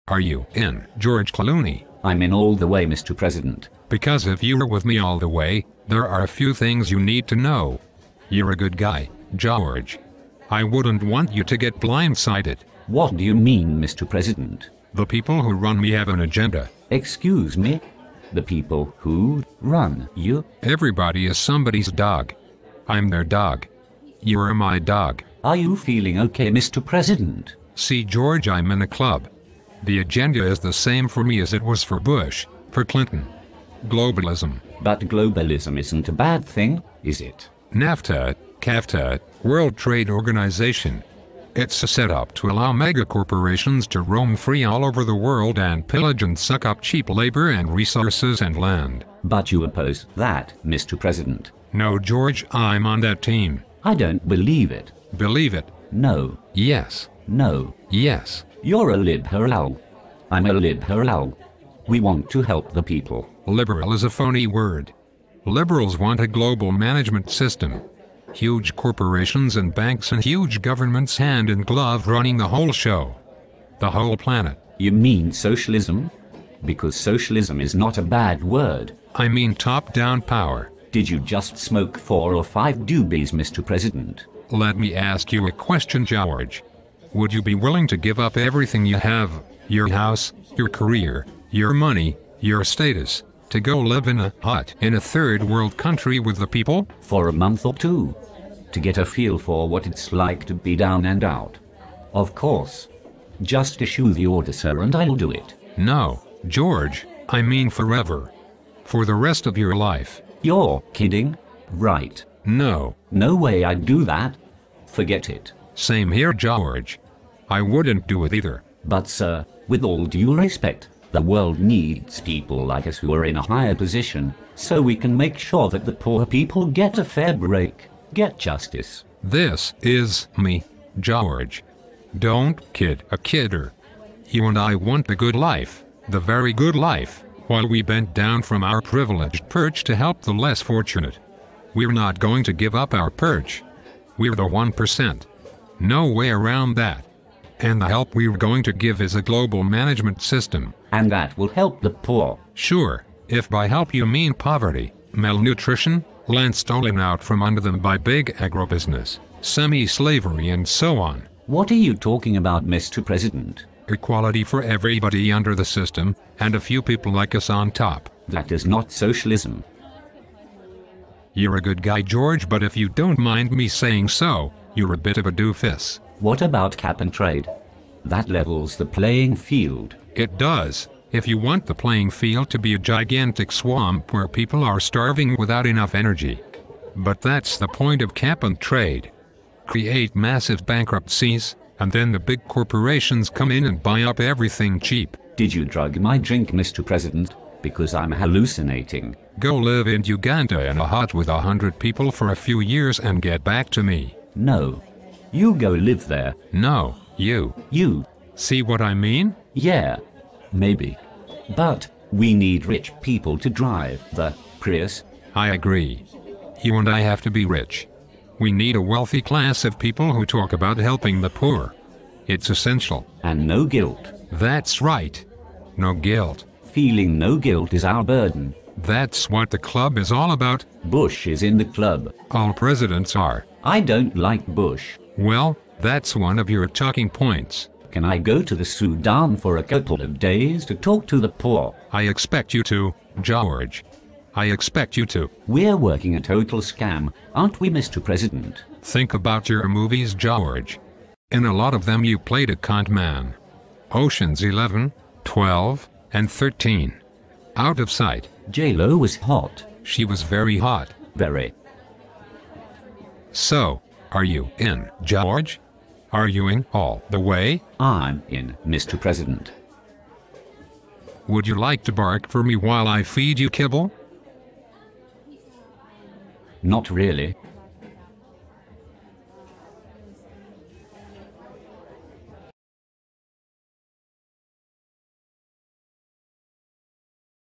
Are you in, George Clooney? I'm in all the way, Mr. President. Because if you were with me all the way, there are a few things you need to know. You're a good guy, George. I wouldn't want you to get blindsided. What do you mean, Mr. President? The people who run me have an agenda. Excuse me? The people who run you? Everybody is somebody's dog. I'm their dog. You are my dog. Are you feeling okay, Mr. President? See, George, I'm in a club. The agenda is the same for me as it was for Bush, for Clinton. Globalism. But globalism isn't a bad thing, is it? NAFTA, CAFTA, World Trade Organization. It's a setup to allow megacorporations to roam free all over the world and pillage and suck up cheap labor and resources and land. But you oppose that, Mr. President. No, George, I'm on that team. I don't believe it. Believe it. No. Yes. No. Yes. You're a liberal. I'm a liberal. We want to help the people. Liberal is a phony word. Liberals want a global management system. Huge corporations and banks and huge governments hand in glove running the whole show. The whole planet. You mean socialism? Because socialism is not a bad word. I mean top-down power. Did you just smoke 4 or 5 doobies, Mr. President? Let me ask you a question, George. Would you be willing to give up everything you have, your house, your career, your money, your status, to go live in a hut in a third world country with the people? For a month or 2. To get a feel for what it's like to be down and out. Of course. Just issue the order, sir, and I'll do it. No, George, I mean forever. For the rest of your life. You're kidding? Right. No. No way I'd do that. Forget it. Same here, George. I wouldn't do it either. But sir, with all due respect, the world needs people like us who are in a higher position, so we can make sure that the poor people get a fair break, get justice. This is me, George. Don't kid a kidder. You and I want the good life, the very good life, while we bent down from our privileged perch to help the less fortunate. We're not going to give up our perch. We're the 1%. No way around that. And the help we're going to give is a global management system. And that will help the poor. Sure, if by help you mean poverty, malnutrition, land stolen out from under them by big agribusiness, semi-slavery and so on. What are you talking about, Mr. President? Equality for everybody under the system, and a few people like us on top. That is not socialism. You're a good guy, George, but if you don't mind me saying so, you're a bit of a doofus. What about cap and trade? That levels the playing field. It does, if you want the playing field to be a gigantic swamp where people are starving without enough energy. But that's the point of cap and trade. Create massive bankruptcies, and then the big corporations come in and buy up everything cheap. Did you drug my drink, Mr. President? Because I'm hallucinating. Go live in Uganda in a hut with 100 people for a few years and get back to me. No. You go live there. No, you. You. See what I mean? Yeah. Maybe. But we need rich people to drive the Prius. I agree. You and I have to be rich. We need a wealthy class of people who talk about helping the poor. It's essential. And no guilt. That's right. No guilt. Feeling no guilt is our burden. That's what the club is all about. Bush is in the club. All presidents are. I don't like Bush. Well, that's one of your talking points. Can I go to the Sudan for a couple of days to talk to the poor? I expect you to, George. I expect you to. We're working a total scam, aren't we, Mr. President? Think about your movies, George. In a lot of them you played a con man. Ocean's 11, 12, and 13. Out of sight. J-Lo was hot. She was very hot. Very. So, are you in, George? Are you in all the way? I'm in, Mr. President. Would you like to bark for me while I feed you kibble? Not really.